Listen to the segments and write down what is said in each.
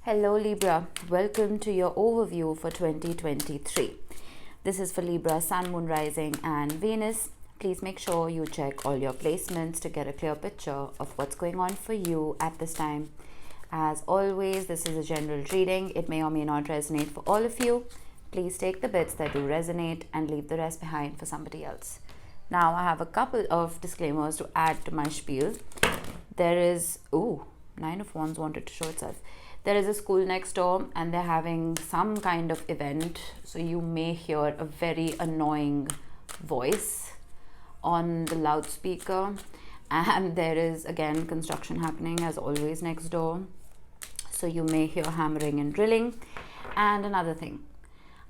Hello Libra, welcome to your overview for 2023. This is for Libra, Sun, Moon, Rising and Venus. Please make sure you check all your placements to get a clear picture of what's going on for you at this time. As always, this is a general reading. It may or may not resonate for all of you. Please take the bits that do resonate and leave the rest behind for somebody else. Now, I have a couple of disclaimers to add to my spiel. There is, Nine of Wands wanted to show itself. There is a school next door and they're having some kind of event. So you may hear a very annoying voice on the loudspeaker. And there is, again, construction happening as always next door. So you may hear hammering and drilling. And another thing,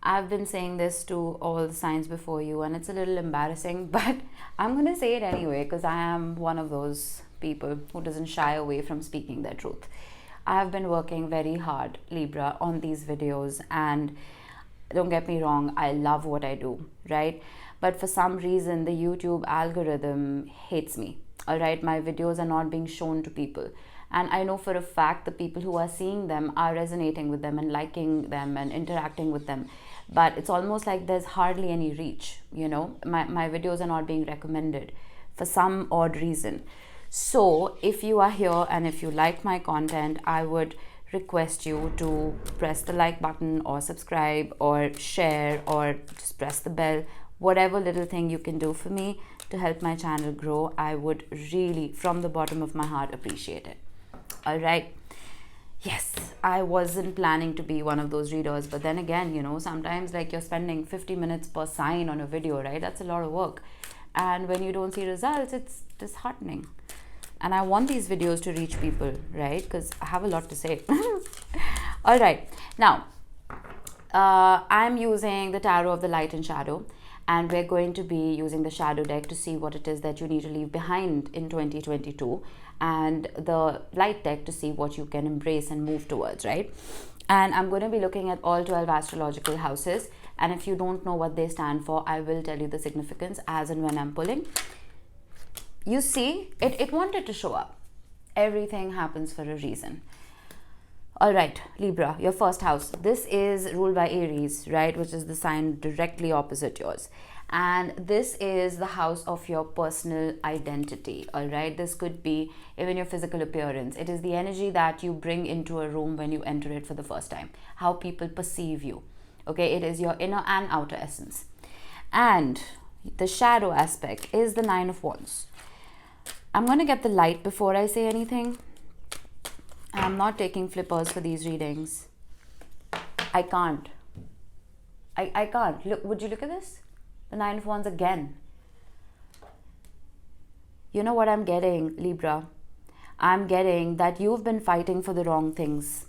I've been saying this to all the signs before you and it's a little embarrassing, but I'm going to say it anyway because I am one of those people who doesn't shy away from speaking their truth. I have been working very hard, Libra, on these videos, and don't get me wrong, I love what I do, right? But for some reason, the YouTube algorithm hates me, all right? My videos are not being shown to people. And I know for a fact the people who are seeing them are resonating with them and liking them and interacting with them. But it's almost like there's hardly any reach, you know? My videos are not being recommended for some odd reason. So if you are here and if you like my content, I would request you to press the like button or subscribe or share or just press the bell. Whatever little thing you can do for me to help my channel grow, I would really, from the bottom of my heart, appreciate it. All right. Yes, I wasn't planning to be one of those readers, but then again, you know, sometimes like you're spending 50 minutes per sign on a video, right? That's a lot of work. And when you don't see results, it's disheartening. And I want these videos to reach people, right? Because I have a lot to say. All right. Now, I'm using the Tarot of the Light and Shadow. And we're going to be using the Shadow deck to see what it is that you need to leave behind in 2022. And the Light deck to see what you can embrace and move towards, right? And I'm going to be looking at all 12 astrological houses. And if you don't know what they stand for, I will tell you the significance as and when I'm pulling. You see, it wanted to show up. Everything happens for a reason. All right, Libra, your first house. This is ruled by Aries, right? Which is the sign directly opposite yours. And this is the house of your personal identity, all right? This could be even your physical appearance. It is the energy that you bring into a room when you enter it for the first time. How people perceive you, okay? It is your inner and outer essence. And the shadow aspect is the Nine of Wands. I'm going to get the light before I say anything. I'm not taking flippers for these readings. I can't. I can't. Look, would you look at this? The Nine of Wands again. You know what I'm getting, Libra? I'm getting that you've been fighting for the wrong things.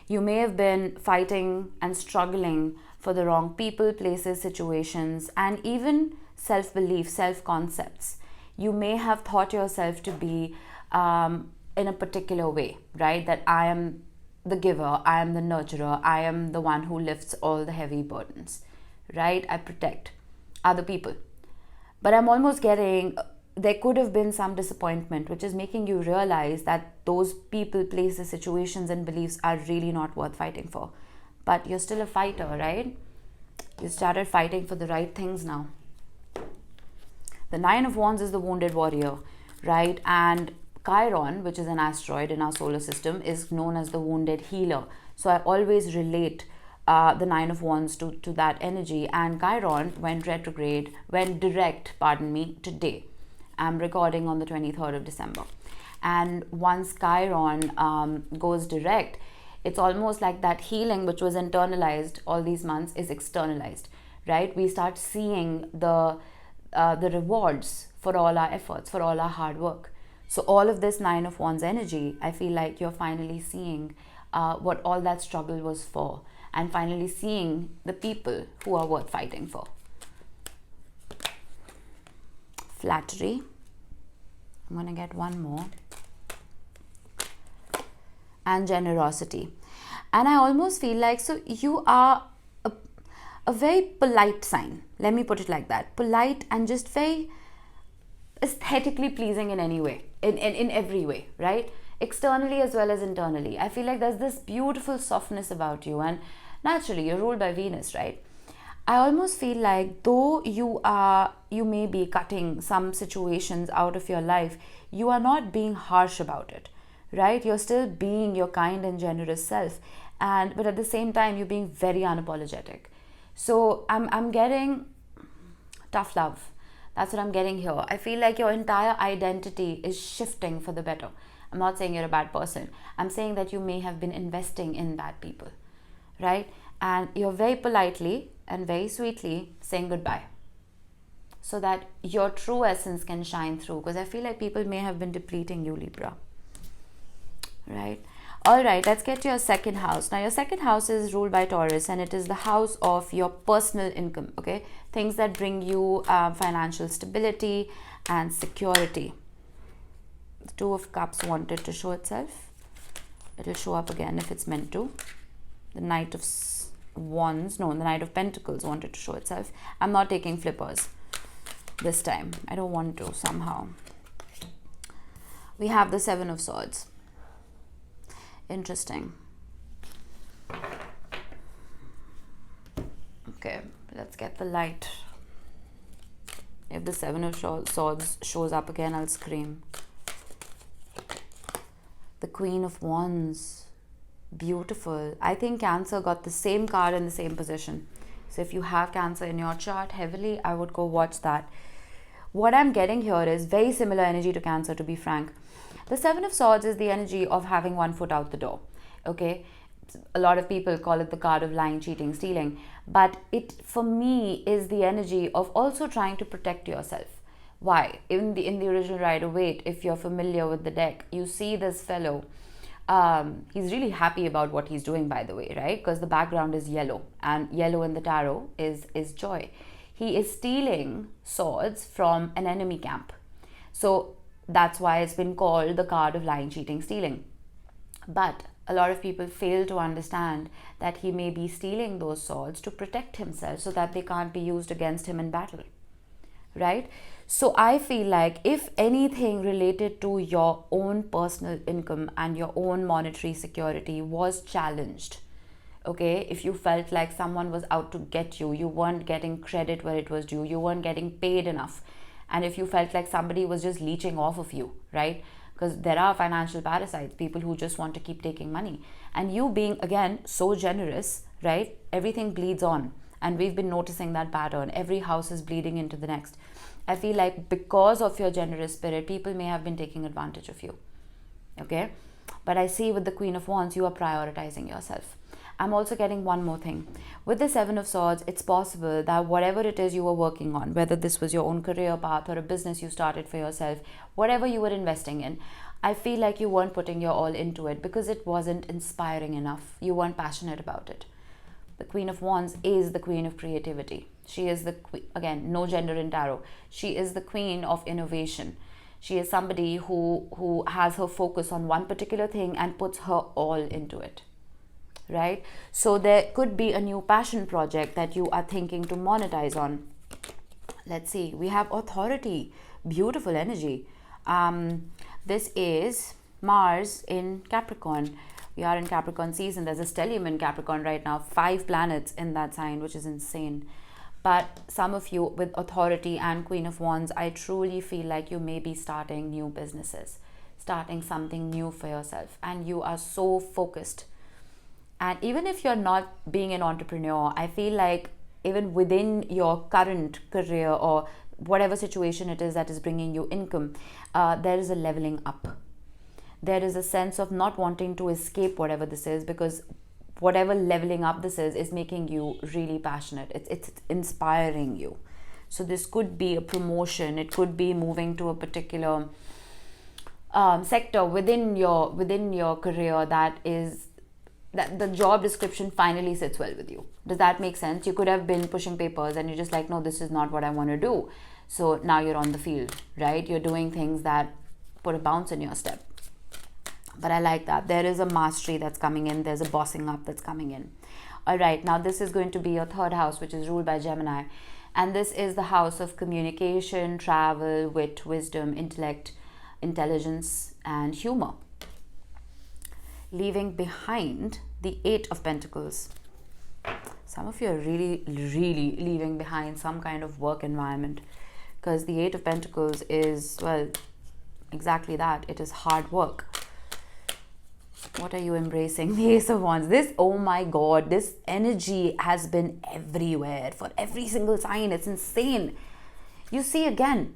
You may have been fighting and struggling for the wrong people, places, situations, and even self-belief, self-concepts. You may have thought yourself to be in a particular way, right? That I am the giver, I am the nurturer, I am the one who lifts all the heavy burdens, right? I protect other people. But I'm almost getting, there could have been some disappointment, which is making you realize that those people, places, situations, and beliefs are really not worth fighting for. But you're still a fighter, right? You started fighting for the right things now. The Nine of Wands is the wounded warrior, right? And Chiron, which is an asteroid in our solar system, is known as the wounded healer. So I always relate the Nine of Wands to that energy. And Chiron went direct, today. I'm recording on the 23rd of December. And once Chiron goes direct, it's almost like that healing which was internalized all these months is externalized, right? We start seeing the rewards for all our efforts, for all our hard work. So all of this Nine of Wands energy, I feel like you're finally seeing what all that struggle was for, and finally seeing the people who are worth fighting for. Flattery. I'm going to get one more. And generosity. And I almost feel like, so you are a very polite sign. Let me put it like that. Polite and just very aesthetically pleasing in any way, in every way, right? externally as well as internally. I feel like there's this beautiful softness about you, and naturally you're ruled by Venus, right? I almost feel like though you may be cutting some situations out of your life, you are not being harsh about it, right? You're still being your kind and generous self, but at the same time you're being very unapologetic. So I'm getting tough love. That's what I'm getting here. I feel like your entire identity is shifting for the better. I'm not saying you're a bad person. I'm saying that you may have been investing in bad people, right? And you're very politely and very sweetly saying goodbye so that your true essence can shine through, because I feel like people may have been depleting you, Libra, right? All right, let's get to your second house. Now, your second house is ruled by Taurus, and it is the house of your personal income, okay? Things that bring you financial stability and security. The Two of Cups wanted to show itself. It'll show up again if it's meant to. The Knight of Wands, no, the Knight of Pentacles wanted to show itself. I'm not taking flippers this time. I don't want to somehow. We have the Seven of Swords. Interesting. Okay, let's get the light. If the Seven of Swords shows up again, I'll scream. The Queen of Wands. Beautiful. I think Cancer got the same card in the same position. So if you have Cancer in your chart heavily, I would go watch that. What I'm getting here is very similar energy to Cancer, to be frank. The Seven of Swords is the energy of having one foot out the door. Okay? A lot of people call it the card of lying, cheating, stealing. But it, for me, is the energy of also trying to protect yourself. Why? In the original Rider-Waite, if you're familiar with the deck, you see this fellow. He's really happy about what he's doing, by the way, right? Because the background is yellow, and yellow in the tarot is joy. He is stealing swords from an enemy camp. So that's why it's been called the card of lying, cheating, stealing. But a lot of people fail to understand that he may be stealing those swords to protect himself so that they can't be used against him in battle, right? So I feel like if anything related to your own personal income and your own monetary security was challenged, okay, if you felt like someone was out to get you, you weren't getting credit where it was due, you weren't getting paid enough, and if you felt like somebody was just leeching off of you, right? Because there are financial parasites, people who just want to keep taking money. And you being, again, so generous, right? Everything bleeds on. And we've been noticing that pattern. Every house is bleeding into the next. I feel like because of your generous spirit, people may have been taking advantage of you. Okay? But I see with the Queen of Wands, you are prioritizing yourself. I'm also getting one more thing. With the Seven of Swords, it's possible that whatever it is you were working on, whether this was your own career path or a business you started for yourself, whatever you were investing in, I feel like you weren't putting your all into it because it wasn't inspiring enough. You weren't passionate about it. The Queen of Wands is the queen of creativity. She is the queen, again, no gender in tarot. She is the queen of innovation. She is somebody who has her focus on one particular thing and puts her all into it. Right? So there could be a new passion project that you are thinking to monetize on. Let's see. We have authority. Beautiful energy. This is Mars in Capricorn. We are in Capricorn season. There's a stellium in Capricorn right now. 5 planets in that sign, which is insane. But some of you with authority and Queen of Wands, I truly feel like you may be starting new businesses, starting something new for yourself. And you are so focused. And even if you're not being an entrepreneur, I feel like even within your current career or whatever situation it is that is bringing you income, there is a leveling up. There is a sense of not wanting to escape whatever this is, because whatever leveling up this is making you really passionate. It's inspiring you. So this could be a promotion. It could be moving to a particular sector within your career that the job description finally sits well with you. Does that make sense? You could have been pushing papers and you're just like, no, this is not what I want to do. So now you're on the field, right? You're doing things that put a bounce in your step. But I like that. There is a mastery that's coming in. There's a bossing up that's coming in. All right. Now this is going to be your third house, which is ruled by Gemini. And this is the house of communication, travel, wit, wisdom, intellect, intelligence, and humor. leaving behind the Eight of Pentacles. Some of you are really leaving behind some kind of work environment, because the Eight of Pentacles is, well, exactly that. It is hard work. What are you embracing? The Ace of Wands. This, oh my God, this energy has been everywhere for every single sign. It's insane. You see, again,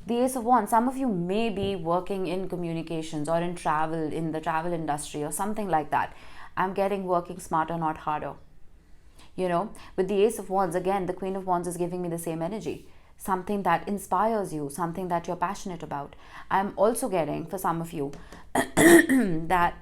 the Ace of Wands, some of you may be working in communications or in travel, in the travel industry or something like that. I'm getting working smarter, not harder. You know, with the Ace of Wands, again, the Queen of Wands is giving me the same energy. Something that inspires you, something that you're passionate about. I'm also getting, for some of you, that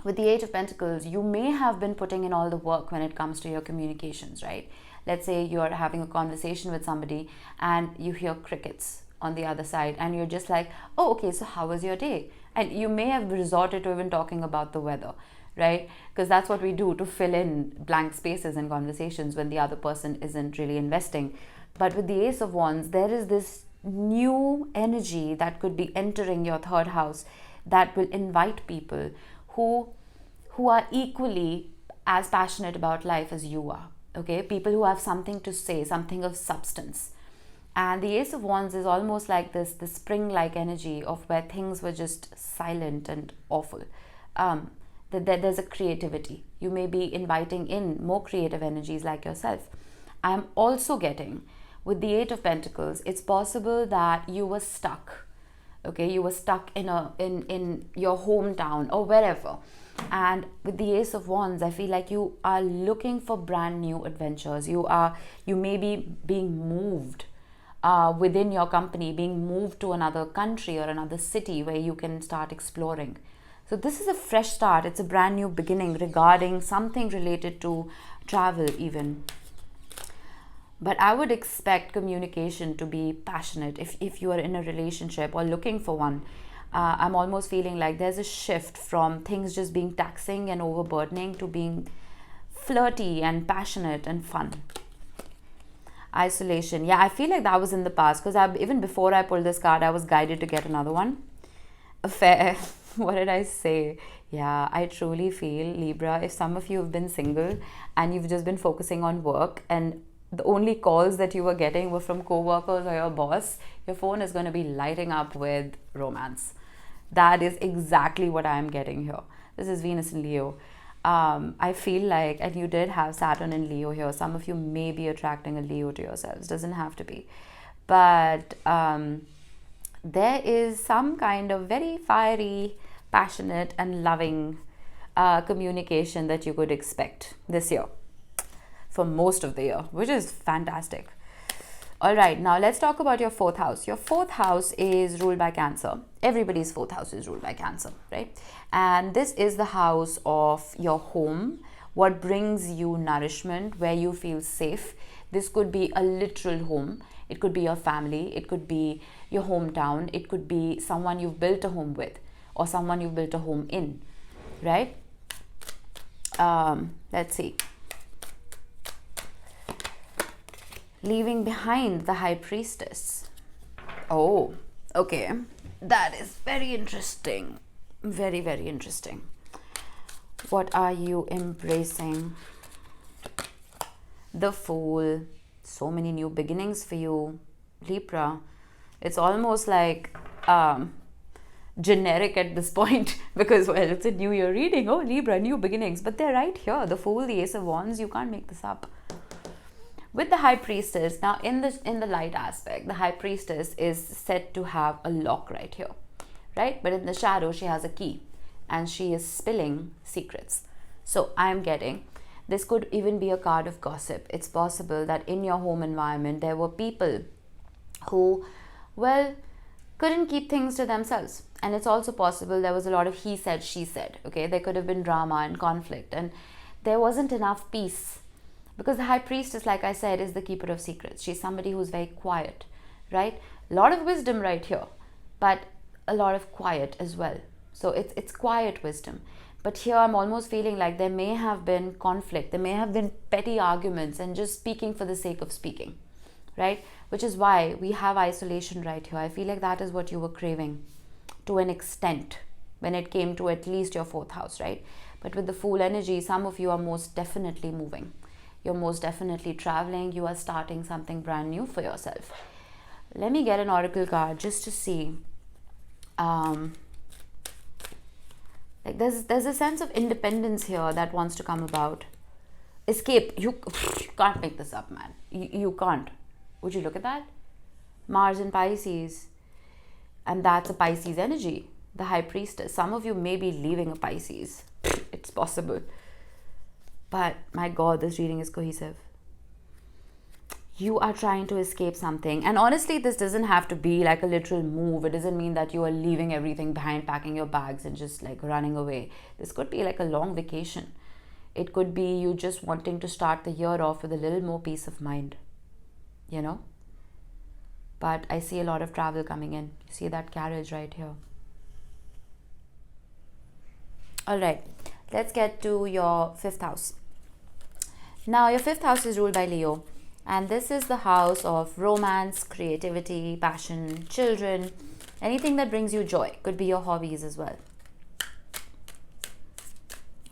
with the Eight of Pentacles, you may have been putting in all the work when it comes to your communications, right? Let's say you're having a conversation with somebody and you hear crickets on the other side and you're just like, oh, okay, so how was your day? And you may have resorted to even talking about the weather, right? Because that's what we do to fill in blank spaces in conversations when the other person isn't really investing. But with the Ace of Wands, there is this new energy that could be entering your third house that will invite people who are equally as passionate about life as you are. Okay, people who have something to say, something of substance. And the Ace of Wands is almost like this spring-like energy of where things were just silent and awful. There's a creativity. You may be inviting in more creative energies like yourself. I'm also getting, with the Eight of Pentacles, it's possible that you were stuck. Okay, you were stuck in your hometown or wherever. And with the Ace of Wands, I feel like you are looking for brand new adventures. You may be being moved within your company, being moved to another country or another city where you can start exploring. So this is a fresh start. It's a brand new beginning regarding something related to travel even. But I would expect communication to be passionate if you are in a relationship or looking for one. I'm almost feeling like there's a shift from things just being taxing and overburdening to being flirty and passionate and fun. Isolation. Yeah, I feel like that was in the past, because even before I pulled this card, I was guided to get another one. Affair. What did I say? Yeah, I truly feel, Libra, if some of you have been single and you've just been focusing on work and the only calls that you were getting were from co-workers or your boss, your phone is going to be lighting up with romance. That is exactly what I'm getting here. This is Venus in Leo. I feel like, and you did have Saturn in Leo here, some of you may be attracting a Leo to yourselves. Doesn't have to be. But there is some kind of very fiery, passionate and loving communication that you could expect this year. For most of the year, which is fantastic. All right, now let's talk about your fourth house. Your fourth house is ruled by Cancer. Everybody's fourth house is ruled by Cancer, right? And this is the house of your home, what brings you nourishment, where you feel safe. This could be a literal home. It could be your family. It could be your hometown. It could be someone you've built a home with or someone you've built a home in, right? Let's see. Leaving behind the High Priestess. Oh, okay. That is very interesting. Very, very interesting. What are you embracing? The Fool. So many new beginnings for you, Libra. It's almost like generic at this point because, well, it's a new year reading. Oh, Libra, new beginnings. But they're right here. The Fool, the Ace of Wands. You can't make this up. With the High Priestess, now in the light aspect, the High Priestess is said to have a lock right here, right? But in the shadow, she has a key and she is spilling secrets. So I'm getting, this could even be a card of gossip. It's possible that in your home environment, there were people who, well, couldn't keep things to themselves. And it's also possible there was a lot of he said, she said, okay? There could have been drama and conflict and there wasn't enough peace. Because the High Priestess, like I said, is the keeper of secrets. She's somebody who's very quiet, right? A lot of wisdom right here, but a lot of quiet as well. So it's quiet wisdom. But here I'm almost feeling like there may have been conflict. There may have been petty arguments and just speaking for the sake of speaking, right? Which is why we have isolation right here. I feel like that is what you were craving to an extent, when it came to at least your 4th house, right? But with the Fool energy, some of you are most definitely moving. You're most definitely traveling. You are starting something brand new for yourself. Let me get an oracle card just to see. Like there's a sense of independence here that wants to come about. Escape. You can't make this up, man. You can't. Would you look at that? Mars in Pisces. And that's a Pisces energy. The High Priestess. Some of you may be leaving a Pisces. It's possible. But my God, this reading is cohesive. You are trying to escape something. And honestly, this doesn't have to be like a literal move. It doesn't mean that you are leaving everything behind, packing your bags and just like running away. This could be like a long vacation. It could be you just wanting to start the year off with a little more peace of mind. You know? But I see a lot of travel coming in. You see that carriage right here. All right. Let's get to your 5th house. Now, your 5th house is ruled by Leo. And this is the house of romance, creativity, passion, children, anything that brings you joy. Could be your hobbies as well.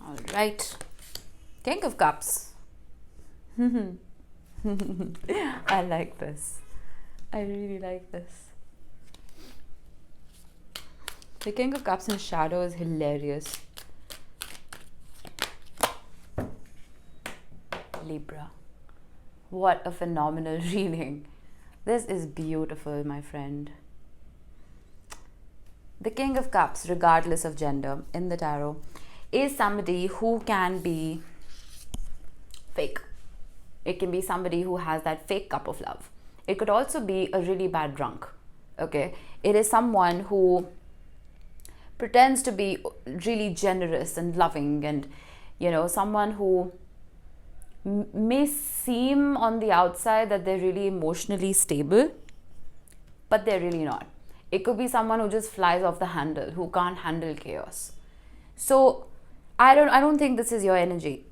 All right. King of Cups. I like this. I really like this. The King of Cups in shadow is hilarious. Libra. What a phenomenal reading. This is beautiful, my friend. The King of Cups, regardless of gender in the tarot, is somebody who can be fake. It can be somebody who has that fake cup of love. It could also be a really bad drunk. Okay? It is someone who pretends to be really generous and loving and, you know, someone who may seem on the outside that they're really emotionally stable, but they're really not. It could be someone who just flies off the handle, who can't handle chaos. So I don't think this is your energy.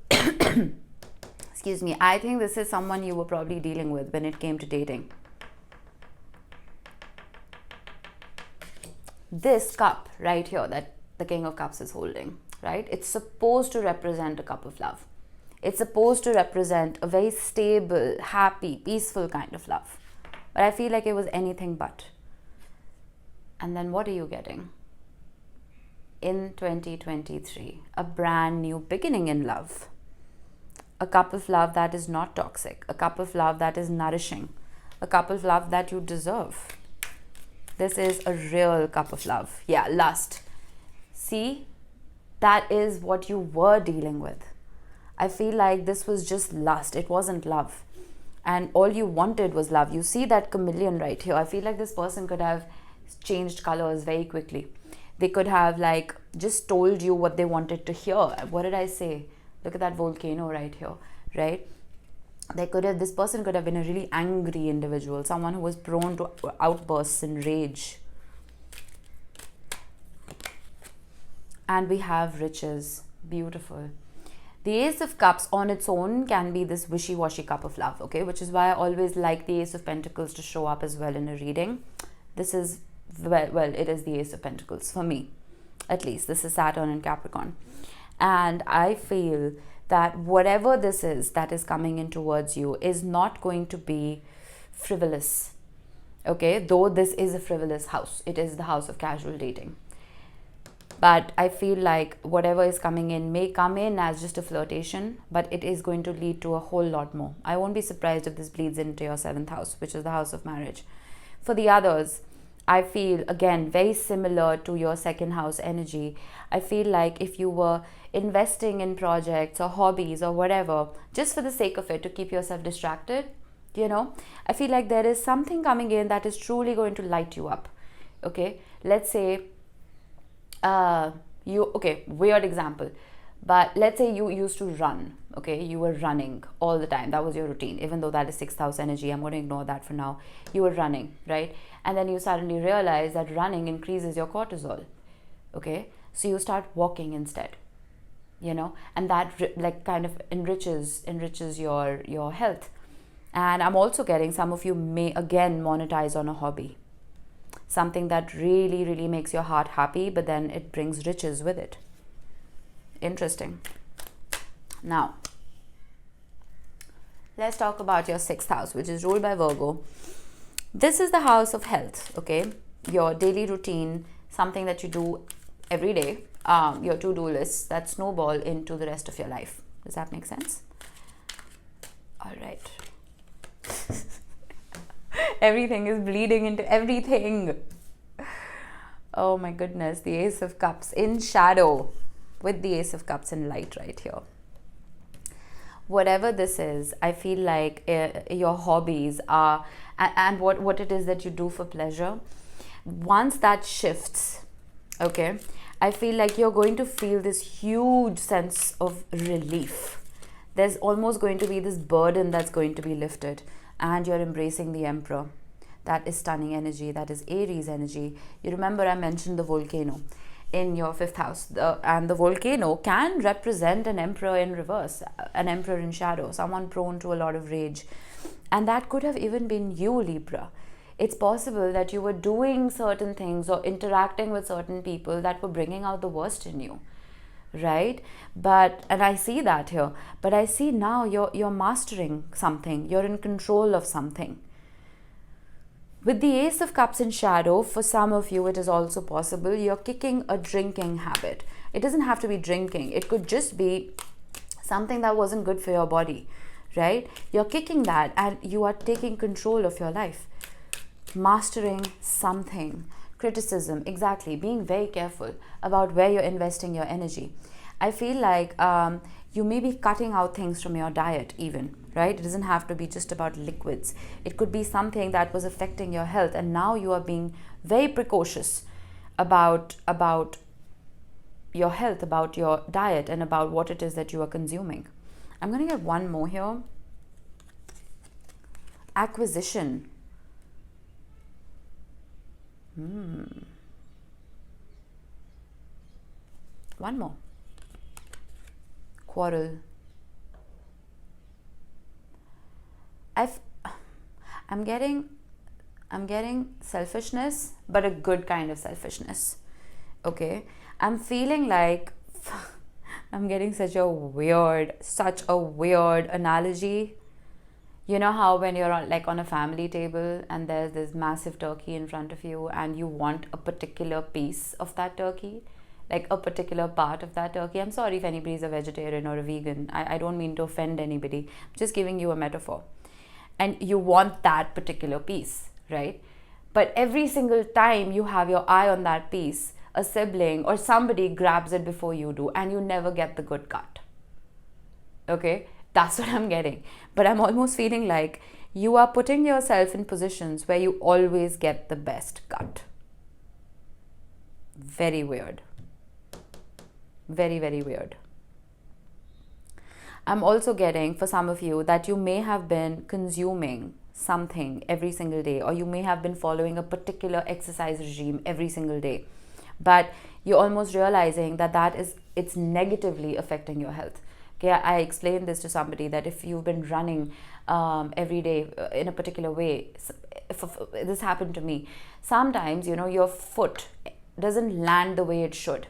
Excuse me. I think this is someone you were probably dealing with when it came to dating. This cup right here that the King of Cups is holding, right? It's supposed to represent a cup of love. It's supposed to represent a very stable, happy, peaceful kind of love. But I feel like it was anything but. And then what are you getting? In 2023, a brand new beginning in love. A cup of love that is not toxic. A cup of love that is nourishing. A cup of love that you deserve. This is a real cup of love. Yeah, lust. See, that is what you were dealing with. I feel like this was just lust. It wasn't love. And all you wanted was love. You see that chameleon right here. I feel like this person could have changed colors very quickly. They could have like just told you what they wanted to hear. What did I say? Look at that volcano right here, right? This person could have been a really angry individual. Someone who was prone to outbursts and rage. And we have riches. Beautiful. The Ace of Cups on its own can be this wishy-washy cup of love, okay? Which is why I always like the Ace of Pentacles to show up as well in a reading. This is, well, it is the Ace of Pentacles for me, at least. This is Saturn and Capricorn. And I feel that whatever this is that is coming in towards you is not going to be frivolous, okay? Though this is a frivolous house. It is the house of casual dating. But I feel like whatever is coming in may come in as just a flirtation, but it is going to lead to a whole lot more. I won't be surprised if this bleeds into your 7th house, which is the house of marriage. For the others, I feel, again, very similar to your 2nd house energy. I feel like if you were investing in projects or hobbies or whatever, just for the sake of it, to keep yourself distracted, you know, I feel like there is something coming in that is truly going to light you up. Okay, let's say, weird example, but let's say you used to run, okay? You were running all the time. That was your routine. Even though that is 6th house energy, I'm going to ignore that for now. You were running, right? And then you suddenly realize that running increases your cortisol, okay? So you start walking instead, you know, and that like kind of enriches your health. And I'm also getting some of you may again monetize on a hobby. something that really, really makes your heart happy, but then it brings riches with it. Interesting. Now, let's talk about your 6th house, which is ruled by Virgo. This is the house of health, okay? Your daily routine, something that you do every day, your to-do lists that snowball into the rest of your life. Does that make sense? All right. Everything is bleeding into everything. Oh my goodness, the Ace of Cups in shadow with the Ace of Cups in light right here. Whatever this is, I feel like your hobbies are, and what it is that you do for pleasure, once that shifts, okay, I feel like you're going to feel this huge sense of relief. There's almost going to be this burden that's going to be lifted, and you're embracing the Emperor. That is stunning energy. That is Aries energy. You remember I mentioned the volcano in your 5th house, and the volcano can represent an emperor in reverse, an emperor in shadow, someone prone to a lot of rage. And that could have even been you, Libra. It's possible that you were doing certain things or interacting with certain people that were bringing out the worst in you, right? And I see that here, but I see now you're mastering something, you're in control of something. With the Ace of Cups in shadow, for some of you, it is also possible you're kicking a drinking habit. It doesn't have to be drinking. It could just be something that wasn't good for your body, right? You're kicking that and you are taking control of your life. Mastering something. Criticism, exactly. Being very careful about where you're investing your energy. I feel like you may be cutting out things from your diet even, right? It doesn't have to be just about liquids. It could be something that was affecting your health, and now you are being very precautious about your health, about your diet, and about what it is that you are consuming. I'm going to get one more here. Acquisition. One more. Quarrel. I'm getting selfishness, but a good kind of selfishness. Okay, I'm feeling like I'm getting such a weird analogy. You know how when you're on a family table and there's this massive turkey in front of you and you want a particular piece of that turkey, like a particular part of that turkey. I'm sorry if anybody's a vegetarian or a vegan. I don't mean to offend anybody. I'm just giving you a metaphor. And you want that particular piece, right? But every single time you have your eye on that piece, a sibling or somebody grabs it before you do, and you never get the good cut. Okay? That's what I'm getting. But I'm almost feeling like you are putting yourself in positions where you always get the best cut. Very weird. Very, very weird. I'm also getting, for some of you, that you may have been consuming something every single day, or you may have been following a particular exercise regime every single day, but you're almost realizing that it's negatively affecting your health. Okay, I explained this to somebody that if you've been running every day in a particular way, if this happened to me, sometimes, your foot doesn't land the way it should,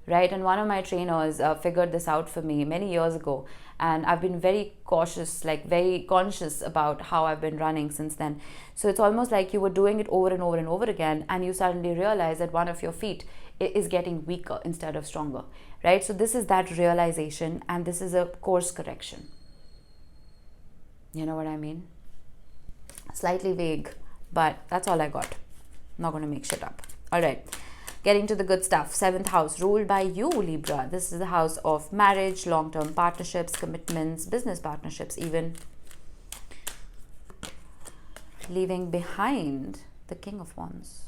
right? And one of my trainers figured this out for me many years ago, and I've been very cautious, very conscious about how I've been running since then. So it's almost like you were doing it over and over and over again, and you suddenly realize that one of your feet is getting weaker instead of stronger, right? So this is that realization, and this is a course correction. You know what I mean? Slightly vague, but that's all I got. I'm not going to make shit up. All right. Getting to the good stuff. 7th house, ruled by you, Libra. This is the house of marriage, long-term partnerships, commitments, business partnerships even. Leaving behind the King of Wands.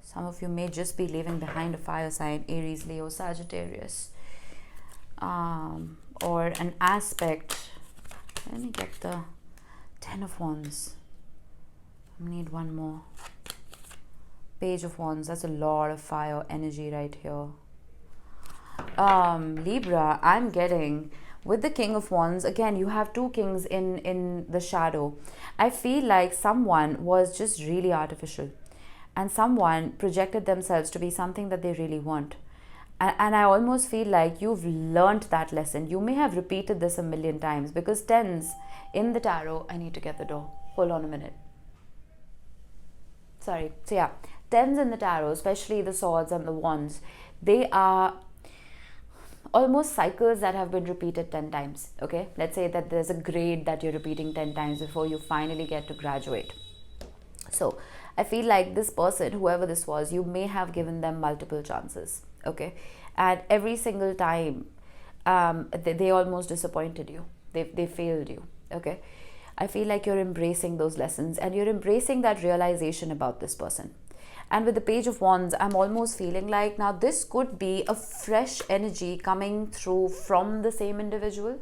Some of you may just be leaving behind a fire sign, Aries, Leo, Sagittarius. Or an aspect. Let me get the 10 of Wands. I need one more. Page of Wands. That's a lot of fire energy right here. Libra, I'm getting with the King of Wands. Again, you have two kings in the shadow. I feel like someone was just really artificial. and someone projected themselves to be something that they really want. And I almost feel like you've learned that lesson. You may have repeated this a million times, because tens in the tarot, I need to get the door. Hold on a minute. Sorry. So yeah, tens in the tarot, especially the swords and the wands, they are almost cycles that have been repeated 10 times. Okay, let's say that there's a grade that you're repeating 10 times before you finally get to graduate. So I feel like this person, whoever this was, you may have given them multiple chances. Okay, and every single time they almost disappointed you. They failed you. Okay, I feel like you're embracing those lessons, and you're embracing that realization about this person. And with the Page of Wands, I'm almost feeling like now this could be a fresh energy coming through from the same individual.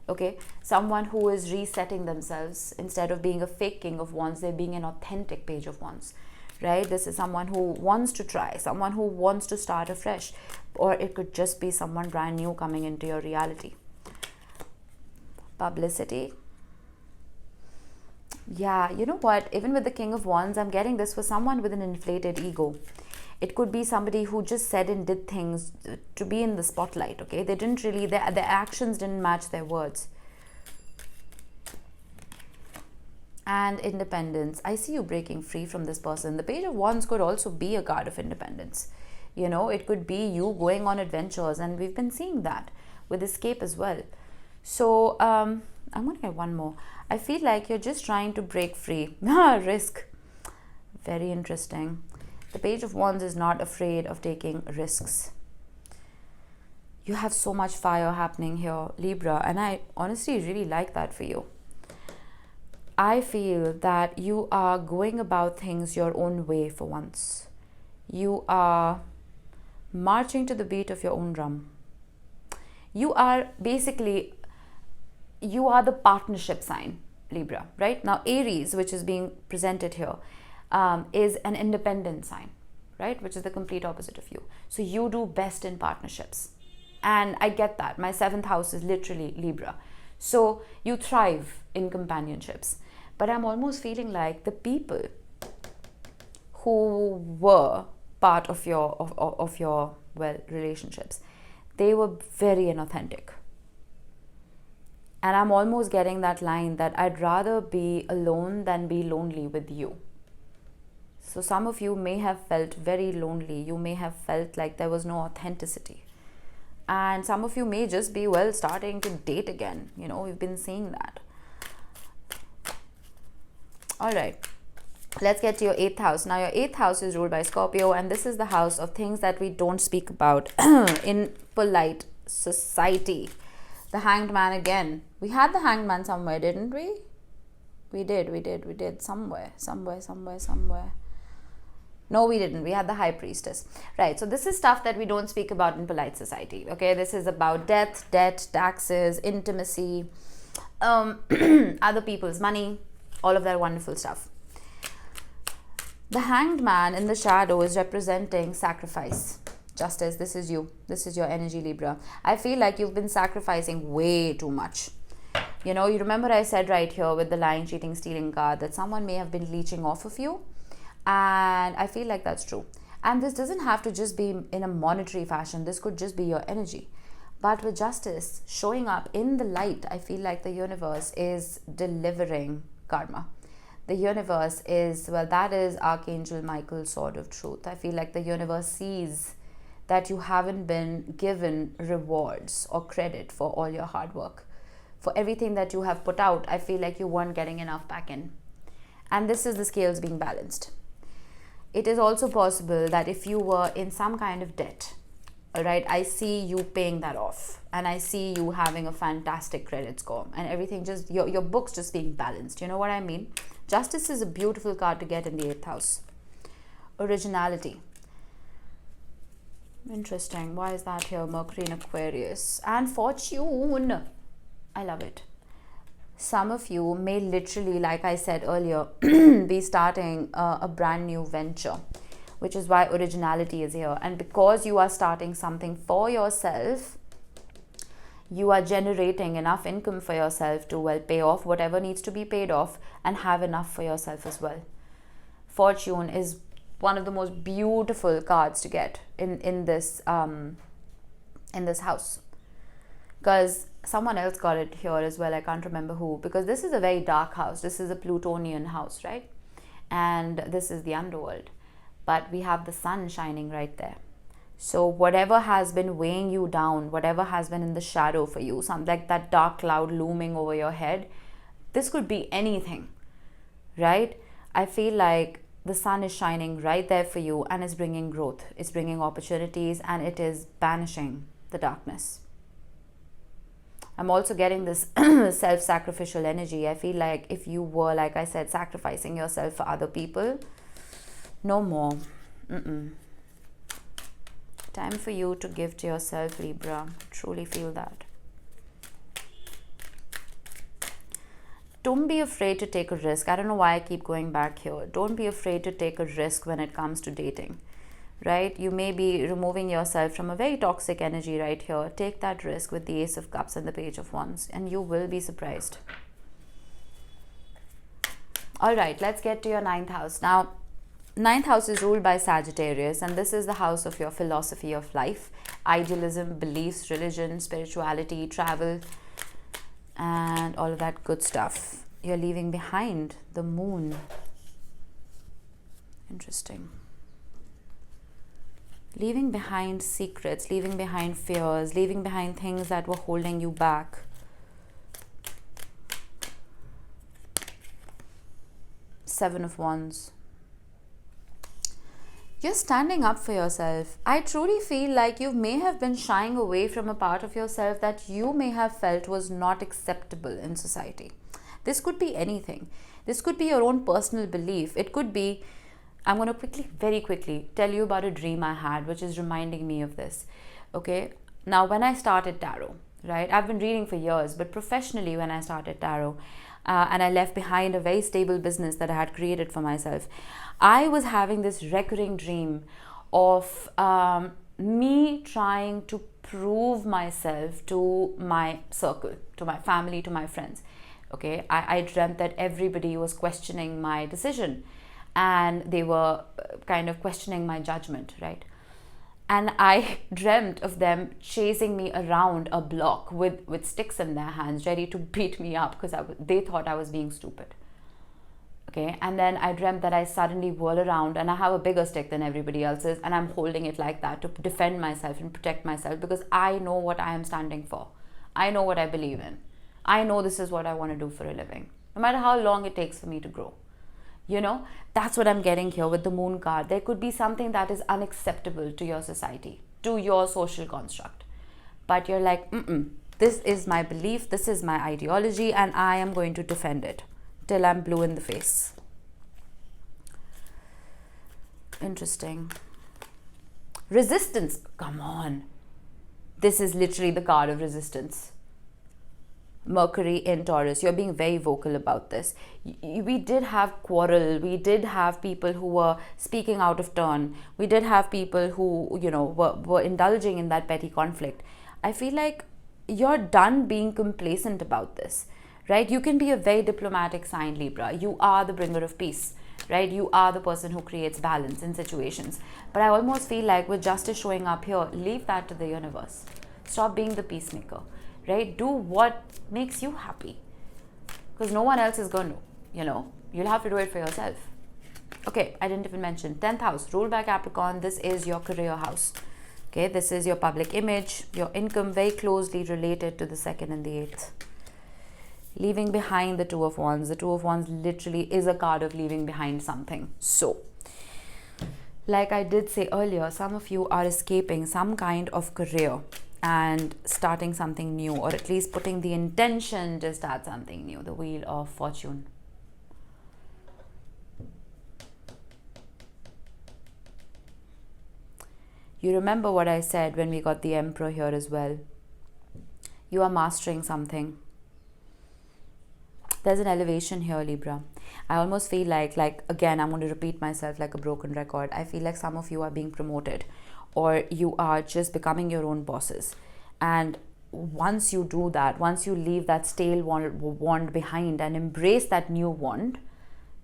Okay, someone who is resetting themselves. Instead of being a fake King of Wands, they're being an authentic Page of Wands, right? This is someone who wants to try, someone who wants to start afresh, or it could just be someone brand new coming into your reality. Publicity. Yeah, you know what? Even with the King of Wands, I'm getting this for someone with an inflated ego. It could be somebody who just said and did things to be in the spotlight, okay? They didn't really, their actions didn't match their words. And independence. I see you breaking free from this person. The Page of Wands could also be a card of independence. You know, it could be you going on adventures, and we've been seeing that with escape as well. So, I'm going to get one more. I feel like you're just trying to break free. Risk. Very interesting. The Page of Wands is not afraid of taking risks. You have so much fire happening here, Libra, and I honestly really like that for you. I feel that you are going about things your own way for once. You are marching to the beat of your own drum. You are basically, you are the partnership sign, Libra, right? Now, Aries, which is being presented here, is an independent sign, right? Which is the complete opposite of you. So you do best in partnerships. And I get that. My 7th house is literally Libra. So you thrive in companionships. But I'm almost feeling like the people who were part of your relationships, they were very inauthentic. And I'm almost getting that line that I'd rather be alone than be lonely with you. So some of you may have felt very lonely. You may have felt like there was no authenticity. And some of you may just be, starting to date again. You know, we've been seeing that. All right. Let's get to your 8th house. Now, your 8th house is ruled by Scorpio, and this is the house of things that we don't speak about in polite society. The Hanged Man again. We had the Hanged Man somewhere, didn't we? We did. Somewhere. No, we didn't. We had the High Priestess. Right. So this is stuff that we don't speak about in polite society. Okay. This is about death, debt, taxes, intimacy, other people's money, all of that wonderful stuff. The Hanged Man in the shadow is representing sacrifice. Justice, this is you. This is your energy, Libra. I feel like you've been sacrificing way too much. You know, you remember I said right here with the lying, cheating, stealing card that someone may have been leeching off of you. And I feel like that's true. And this doesn't have to just be in a monetary fashion. This could just be your energy. But with justice showing up in the light, I feel like the universe is delivering karma. The universe is, that is Archangel Michael's sword of truth. I feel like the universe sees that you haven't been given rewards or credit for all your hard work. For everything that you have put out, I feel like you weren't getting enough back in. And this is the scales being balanced. It is also possible that if you were in some kind of debt, all right, I see you paying that off. And I see you having a fantastic credit score. And everything just, your books just being balanced. You know what I mean? Justice is a beautiful card to get in the 8th house. Originality. Interesting. Why is that here? Mercury in Aquarius. And fortune. I love it. Some of you may literally, like I said earlier, be starting a brand new venture, which is why originality is here. And because you are starting something for yourself, you are generating enough income for yourself to, pay off whatever needs to be paid off and have enough for yourself as well. Fortune is one of the most beautiful cards to get in this house, because someone else got it here as well. I can't remember who, because this is a very dark house. This is a Plutonian house, right? And this is the underworld, but we have the sun shining right there. So whatever has been weighing you down, whatever has been in the shadow for you, something like that dark cloud looming over your head, this could be anything, right? I feel like the sun is shining right there for you and is bringing growth, it's bringing opportunities, and it is banishing the darkness. I'm also getting this self-sacrificial energy. I feel like if you were, like I said, sacrificing yourself for other people, no more. Time for you to give to yourself, Libra. Truly feel that. Don't be afraid to take a risk. I don't know why I keep going back here. Don't be afraid to take a risk when it comes to dating, right? You may be removing yourself from a very toxic energy right here. Take that risk with the Ace of Cups and the Page of Wands, and you will be surprised. All right, let's get to your 9th house. Now, 9th house is ruled by Sagittarius, and this is the house of your philosophy of life, idealism, beliefs, religion, spirituality, travel, and all of that good stuff. You're leaving behind the moon. Interesting. Leaving behind secrets, leaving behind fears, leaving behind things that were holding you back. Seven of Wands. You're standing up for yourself. I truly feel like you may have been shying away from a part of yourself that you may have felt was not acceptable in society. This could be anything. This could be your own personal belief. It could be, I'm going to very quickly tell you about a dream I had, which is reminding me of this. Okay. Now, when I started tarot, right, I've been reading for years, but professionally when I started tarot, and I left behind a very stable business that I had created for myself, I was having this recurring dream of me trying to prove myself to my circle, to my family, to my friends. Okay, I dreamt that everybody was questioning my decision, and they were kind of questioning my judgment, right? And I dreamt of them chasing me around a block with sticks in their hands, ready to beat me up because they thought I was being stupid. Okay, and then I dreamt that I suddenly whirl around and I have a bigger stick than everybody else's, and I'm holding it like that to defend myself and protect myself, because I know what I am standing for. I know what I believe in. I know this is what I want to do for a living, no matter how long it takes for me to grow. You know, that's what I'm getting here with the moon card. There could be something that is unacceptable to your society, to your social construct. But you're like, this is my belief, this is my ideology, and I am going to defend it till I'm blue in the face. Interesting. Resistance. Come on. This is literally the card of resistance. Mercury in Taurus. You're being very vocal about this. We did have quarrel. We did have people who were speaking out of turn. We did have people who, you know, were indulging in that petty conflict. I feel like you're done being complacent about this, right? You can be a very diplomatic sign, Libra. You are the bringer of peace, right? You are the person who creates balance in situations. But I almost feel like with justice showing up here, leave that to the universe. Stop being the peacemaker. Right? Do what makes you happy, because no one else is going to, you know, you'll have to do it for yourself. Okay, I didn't even mention 10th house, ruled by Capricorn. This is your career house. Okay, this is your public image, your income, very closely related to the 2nd and the 8th. Leaving behind the 2 of Wands. The 2 of Wands literally is a card of leaving behind something. So, like I did say earlier, some of you are escaping some kind of career and starting something new, or at least putting the intention to start something new. The Wheel of Fortune. You remember what I said when we got the Emperor here as well. You are mastering something. There's an elevation here, Libra. I almost feel like again, I'm going to repeat myself like a broken record. I feel like some of you are being promoted, or you are just becoming your own bosses. And once you do that, once you leave that stale wand behind and embrace that new wand,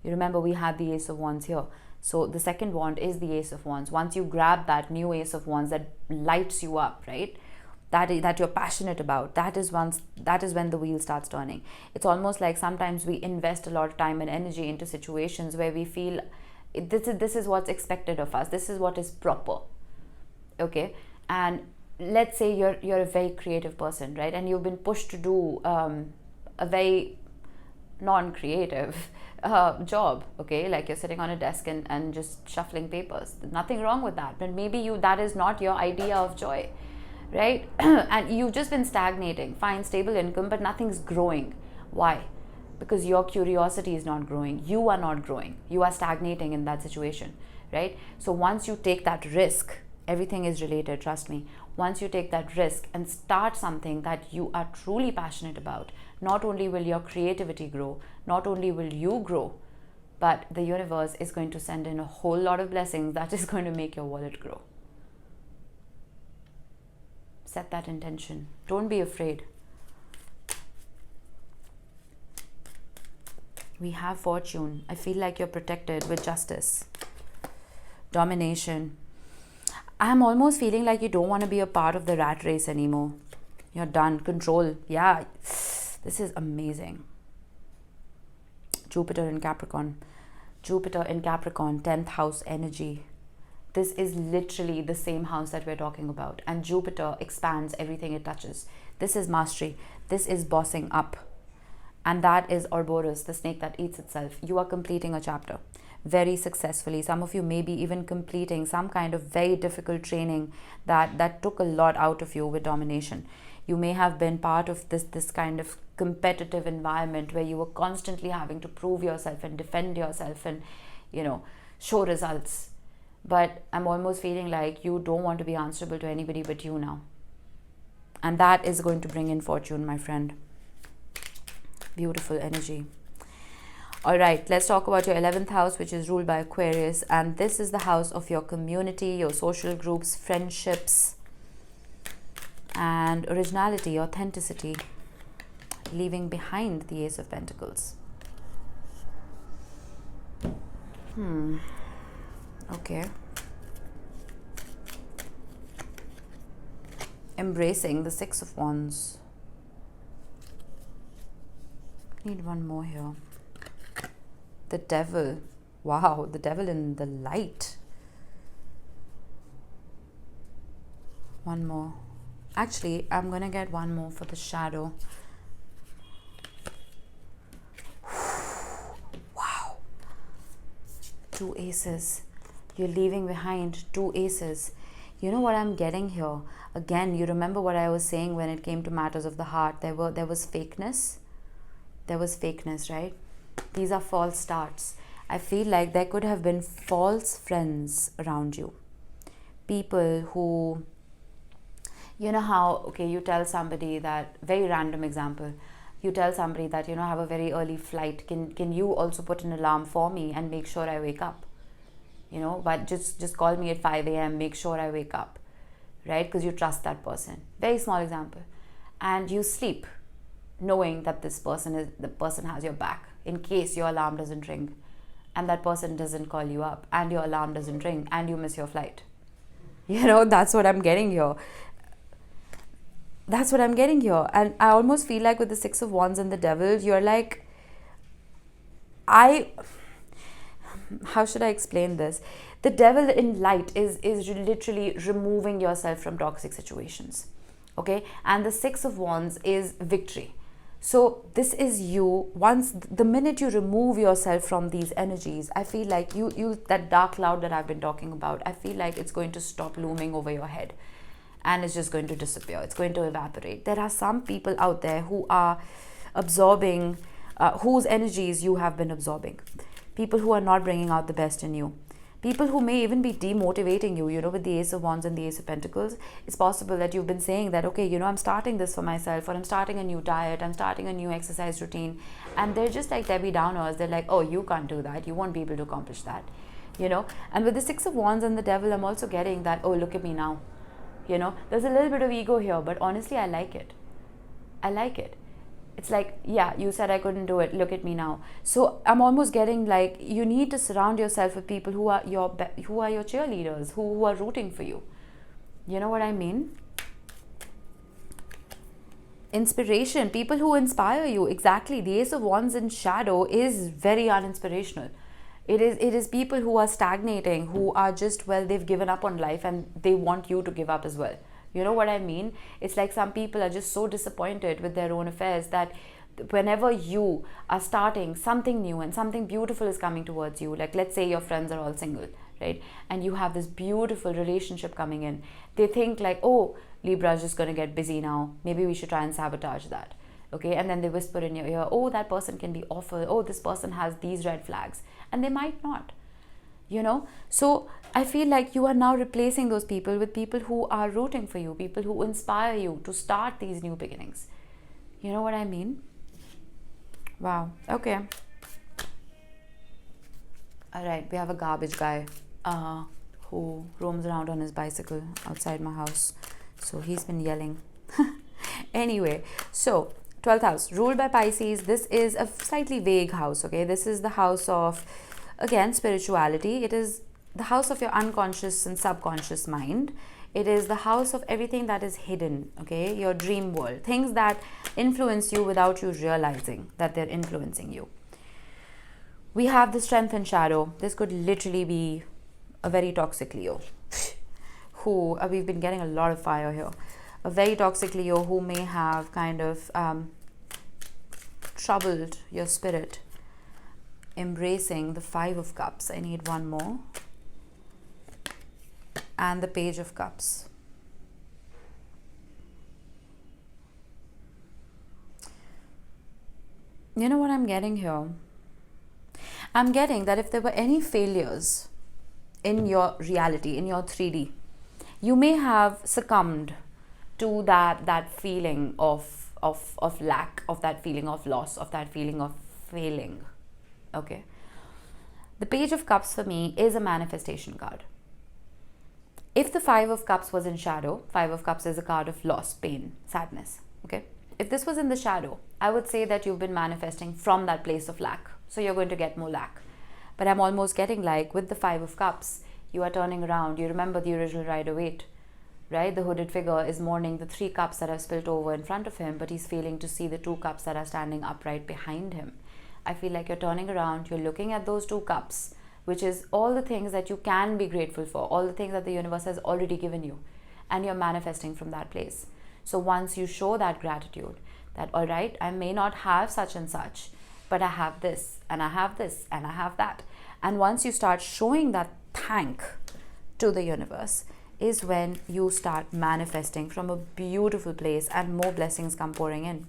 you remember we had the Ace of Wands here. So the second wand is the Ace of Wands. Once you grab that new Ace of Wands that lights you up, right? That you're passionate about, that is when the wheel starts turning. It's almost like sometimes we invest a lot of time and energy into situations where we feel this is what's expected of us, this is what is proper, okay? And let's say you're a very creative person, right? And you've been pushed to do a very non-creative job, okay? Like you're sitting on a desk and just shuffling papers. There's nothing wrong with that, but maybe that is not your idea of joy, right? And you've just been stagnating. Fine, stable income, but nothing's growing. Why? Because your curiosity is not growing. You are not growing. You are stagnating in that situation, right? So once you take that risk, everything is related, trust me. Once you take that risk and start something that you are truly passionate about, not only will your creativity grow, not only will you grow, but the universe is going to send in a whole lot of blessings that is going to make your wallet grow. Set that intention. Don't be afraid. We have Fortune. I feel like you're protected with Justice. Domination. I'm almost feeling like you don't want to be a part of the rat race anymore. You're done. Control. Yeah. This is amazing. Jupiter in Capricorn. Jupiter in Capricorn, 10th house energy. This is literally the same house that we're talking about. And Jupiter expands everything it touches. This is mastery. This is bossing up. And that is Ouroboros, the snake that eats itself. You are completing a chapter very successfully. Some of you may be even completing some kind of very difficult training that took a lot out of you with domination. You may have been part of this kind of competitive environment where you were constantly having to prove yourself and defend yourself and, show results. But I'm almost feeling like you don't want to be answerable to anybody but you now. And that is going to bring in fortune, my friend. Beautiful energy. All right, let's talk about your 11th house, which is ruled by Aquarius. And this is the house of your community, your social groups, friendships, and originality, authenticity. Leaving behind the Ace of Pentacles. Okay. Embracing the Six of Wands. Need one more here. The Devil. Wow, the Devil in the light. One more. Actually, I'm gonna get one more for the shadow. Wow. 2 aces. You're leaving behind 2 aces. You know what I'm getting here? Again, you remember what I was saying when it came to matters of the heart. There was fakeness. There was fakeness, right? These are false starts. I feel like there could have been false friends around you. People who, you know how, okay, you tell somebody that, very random example, you tell somebody that, I have a very early flight. Can you also put an alarm for me and make sure I wake up? But just call me at 5 a.m. Make sure I wake up, right? Because you trust that person. Very small example. And you sleep knowing that the person has your back in case your alarm doesn't ring, and that person doesn't call you up, and your alarm doesn't ring, and you miss your flight. That's what I'm getting here. That's what I'm getting here. And I almost feel like with the Six of Wands and the Devil, you're like, how should I explain this? The Devil in light is literally removing yourself from toxic situations, okay? And the Six of Wands is victory. So this is you. Once the minute you remove yourself from these energies, I feel like you that dark cloud that I've been talking about, I feel like it's going to stop looming over your head and it's just going to disappear. It's going to evaporate. There are some people out there who are absorbing, whose energies you have been absorbing. People who are not bringing out the best in you. People who may even be demotivating you, with the Ace of Wands and the Ace of Pentacles. It's possible that you've been saying that, okay, I'm starting this for myself, or I'm starting a new diet, I'm starting a new exercise routine. And they're just like Debbie Downers. They're like, oh, you can't do that. You won't be able to accomplish that, And with the Six of Wands and the Devil, I'm also getting that, oh, look at me now. There's a little bit of ego here, but honestly, I like it. I like it. It's like, yeah, you said I couldn't do it. Look at me now. So I'm almost getting like, you need to surround yourself with people who are your cheerleaders, who are rooting for you. You know what I mean? Inspiration, people who inspire you. Exactly. The Ace of Wands in shadow is very uninspirational. It is people who are stagnating, who are just, well, they've given up on life and they want you to give up as well. You know what I mean? It's like some people are just so disappointed with their own affairs that whenever you are starting something new and something beautiful is coming towards you, like let's say your friends are all single, right? And you have this beautiful relationship coming in. They think like, oh, Libra is just going to get busy now. Maybe we should try and sabotage that. Okay. And then they whisper in your ear, oh, that person can be awful. Oh, this person has these red flags. And they might not. You know, so I feel like you are now replacing those people with people who are rooting for you, people who inspire you to start these new beginnings. You know what I mean? Wow. Okay. All right. We have a garbage guy who roams around on his bicycle outside my house. So he's been yelling. Anyway, so 12th house, ruled by Pisces. This is a slightly vague house. Okay. This is the house of, again, spirituality. It is the house of your unconscious and subconscious mind. It is the house of everything that is hidden, okay? Your dream world, things that influence you without you realizing that they're influencing you. We have the strength and shadow. This could literally be a very toxic Leo who, we've been getting a lot of fire here. A very toxic Leo who may have kind of troubled your spirit. Embracing the 5 of Cups. I need one more. And the Page of Cups. You know what I'm getting here? I'm getting that if there were any failures in your reality, in your 3D, you may have succumbed to that feeling of lack, of that feeling of loss, of that feeling of failing. Okay. The Page of Cups for me is a manifestation card. If the 5 of Cups was in shadow, 5 of Cups is a card of loss, pain, sadness. Okay. If this was in the shadow, I would say that you've been manifesting from that place of lack. So you're going to get more lack. But I'm almost getting like with the 5 of Cups, you are turning around. You remember the original Rider-Waite, right? The hooded figure is mourning the 3 cups that have spilt over in front of him, but he's failing to see the 2 cups that are standing upright behind him. I feel like you're turning around, you're looking at those 2 cups, which is all the things that you can be grateful for, all the things that the universe has already given you, and you're manifesting from that place. So once you show that gratitude, that all right, I may not have such and such, but I have this, and I have this, and I have that. And once you start showing that thank to the universe, is when you start manifesting from a beautiful place and more blessings come pouring in.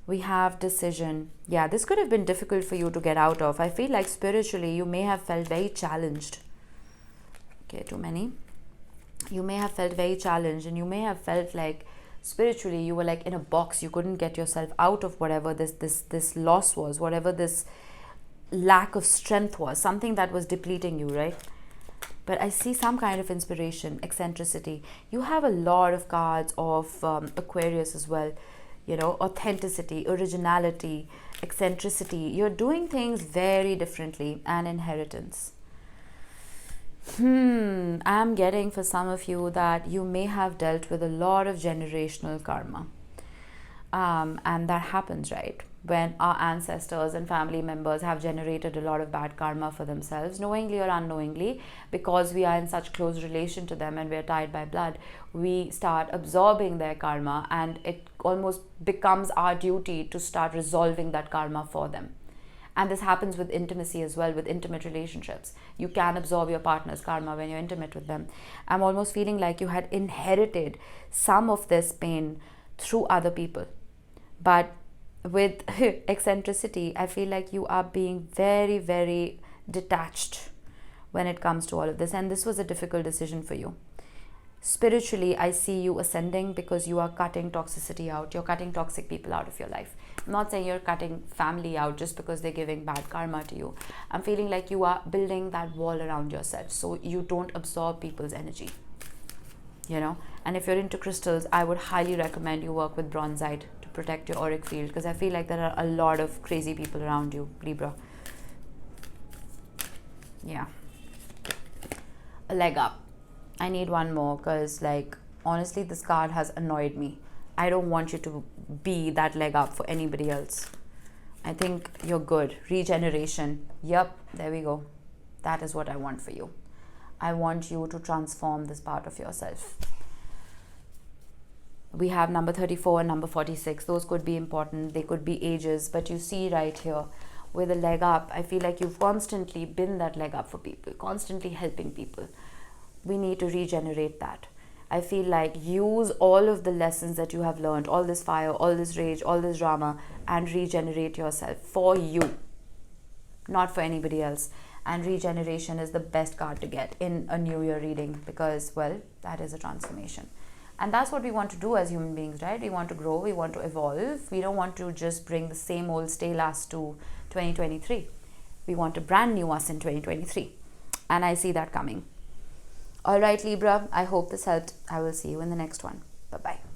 We have decision. Yeah, this could have been difficult for you to get out of. I feel like spiritually you may have felt very challenged. Okay, too many. You may have felt very challenged, and you may have felt like spiritually you were like in a box. You couldn't get yourself out of whatever this loss was, whatever this lack of strength was, something that was depleting you, right? But I see some kind of inspiration, eccentricity. You have a lot of cards of Aquarius as well. You know, authenticity, originality, eccentricity. You're doing things very differently, and inheritance. I'm getting for some of you that you may have dealt with a lot of generational karma. And that happens, right? When our ancestors and family members have generated a lot of bad karma for themselves, knowingly or unknowingly, because we are in such close relation to them and we're tied by blood, we start absorbing their karma, and it almost becomes our duty to start resolving that karma for them. And this happens with intimacy as well, with intimate relationships. You can absorb your partner's karma when you're intimate with them. I'm almost feeling like you had inherited some of this pain through other people. But with eccentricity, I feel like you are being very, very detached when it comes to all of this. And this was a difficult decision for you. Spiritually, I see you ascending because you are cutting toxicity out. You're cutting toxic people out of your life. I'm not saying you're cutting family out just because they're giving bad karma to you. I'm feeling like you are building that wall around yourself so you don't absorb people's energy. You know, and if you're into crystals, I would highly recommend you work with bronzite to protect your auric field, because I feel like there are a lot of crazy people around you, Libra. Yeah. A leg up. I need one more, because like honestly this card has annoyed me. I don't want you to be that leg up for anybody else. I think you're good. Regeneration. Yep, there we go. That is what I want for you. I want you to transform this part of yourself. We have number 34 and number 46. Those could be important. They could be ages. But you see right here, with a leg up, I feel like you've constantly been that leg up for people, constantly helping people. We need to regenerate that. I feel like use all of the lessons that you have learned, all this fire, all this rage, all this drama, and regenerate yourself for you, not for anybody else. And regeneration is the best card to get in a New Year reading, because, well, that is a transformation. And that's what we want to do as human beings, right? We want to grow, we want to evolve. We don't want to just bring the same old stale us to 2023. We want a brand new us in 2023. And I see that coming. All right, Libra, I hope this helped. I will see you in the next one. Bye-bye.